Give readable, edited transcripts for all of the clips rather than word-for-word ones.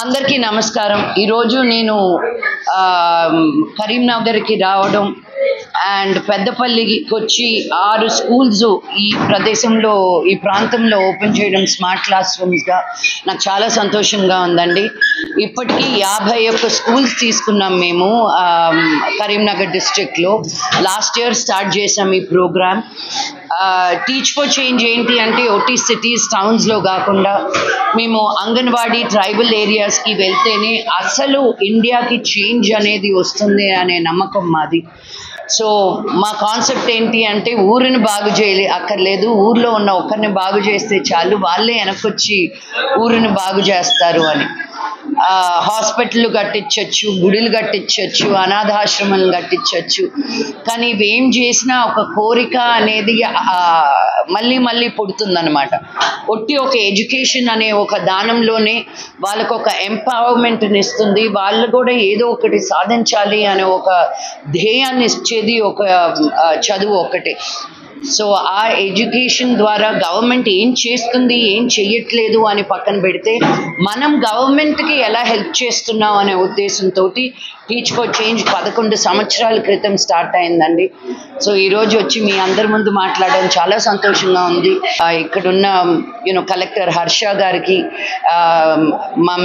అందరికీ నమస్కారం. ఈరోజు నేను కరీంనగర్కి రావడం అండ్ పెద్దపల్లికి వచ్చి 6 స్కూల్స్ ఈ ప్రదేశంలో ఈ ప్రాంతంలో ఓపెన్ చేయడం స్మార్ట్ క్లాస్ రూమ్స్గా నాకు చాలా సంతోషంగా ఉందండి. ఇప్పటికీ 51 స్కూల్స్ తీసుకున్నాం మేము కరీంనగర్ డిస్ట్రిక్ట్లో. లాస్ట్ ఇయర్ స్టార్ట్ చేసాం ఈ ప్రోగ్రామ్. టీచ్ ఫర్ చేంజ్ ఏంటి అంటే ఒట్టి సిటీస్ టౌన్స్లో కాకుండా మేము అంగన్వాడీ ట్రైబల్ ఏరియాస్కి వెళ్తేనే అసలు ఇండియాకి చేంజ్ అనేది వస్తుంది అనే నమ్మకం మాది. సో మా కాన్సెప్ట్ ఏంటి అంటే ఊరిని బాగు అక్కర్లేదు, ఊర్లో ఉన్న ఒక్కరిని బాగు చేస్తే చాలు, వాళ్ళే వెనకొచ్చి ఊరిని బాగు చేస్తారు అని. హాస్పిటల్ కట్టించవచ్చు, గుడులు కట్టించవచ్చు, అనాథాశ్రమాలు కట్టించవచ్చు. కానీ ఇవేం చేసినా ఒక కోరిక అనేది మళ్ళీ మళ్ళీ పుడుతుందన్నమాట. ఒట్టి ఒక ఎడ్యుకేషన్ అనే ఒక దానంలోనే వాళ్ళకు ఒక ఎంపవర్మెంట్ని ఇస్తుంది. వాళ్ళు కూడా ఏదో ఒకటి సాధించాలి అనే ఒక ధ్యేయాన్ని ఇచ్చేది ఒక చదువు ఒకటే. సో ఆ ఎడ్యుకేషన్ ద్వారా గవర్నమెంట్ ఏం చేస్తుంది ఏం చెయ్యట్లేదు అని పక్కన పెడితే మనం గవర్నమెంట్కి ఎలా హెల్ప్ చేస్తున్నాం అనే ఉద్దేశంతో టీచ్ ఫర్ చేంజ్ 11 సంవత్సరాల క్రితం స్టార్ట్ అయిందండి. సో ఈరోజు వచ్చి మీ అందరి ముందు మాట్లాడడం చాలా సంతోషంగా ఉంది. ఇక్కడున్న కలెక్టర్ హర్ష గారికి, మన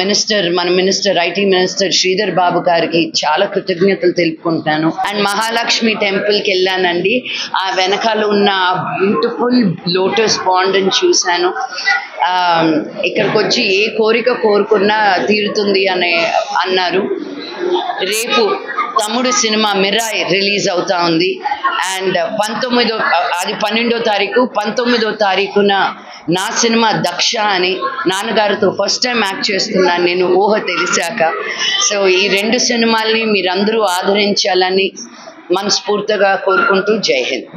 minister IT minister Sridhar Babu గారికి చాలా కృతజ్ఞతలు తెలుపుకుంటాను. అండ్ మహాలక్ష్మి టెంపుల్కి వెళ్ళానండి. ఆ వెనకాల ఉన్న బ్యూటిఫుల్ లోటస్ పాండ్ అని చూశాను. ఇక్కడికి వచ్చి ఏ కోరిక కోరుకున్నా తీరుతుంది అన్నారు. రేపు తమ్ముడు సినిమా మిరాయ్ రిలీజ్ అవుతా ఉంది. అండ్ 12వ తారీఖు 19వ తారీఖున నా సినిమా దక్ష అని నాన్నగారితో ఫస్ట్ టైం యాక్ట్ చేస్తున్నాను నేను ఊహ తెలిసాక. సో ఈ 2 సినిమాల్ని మీరందరూ ఆదరించాలని మనస్ఫూర్తిగా కోరుకుంటూ జై హింద్.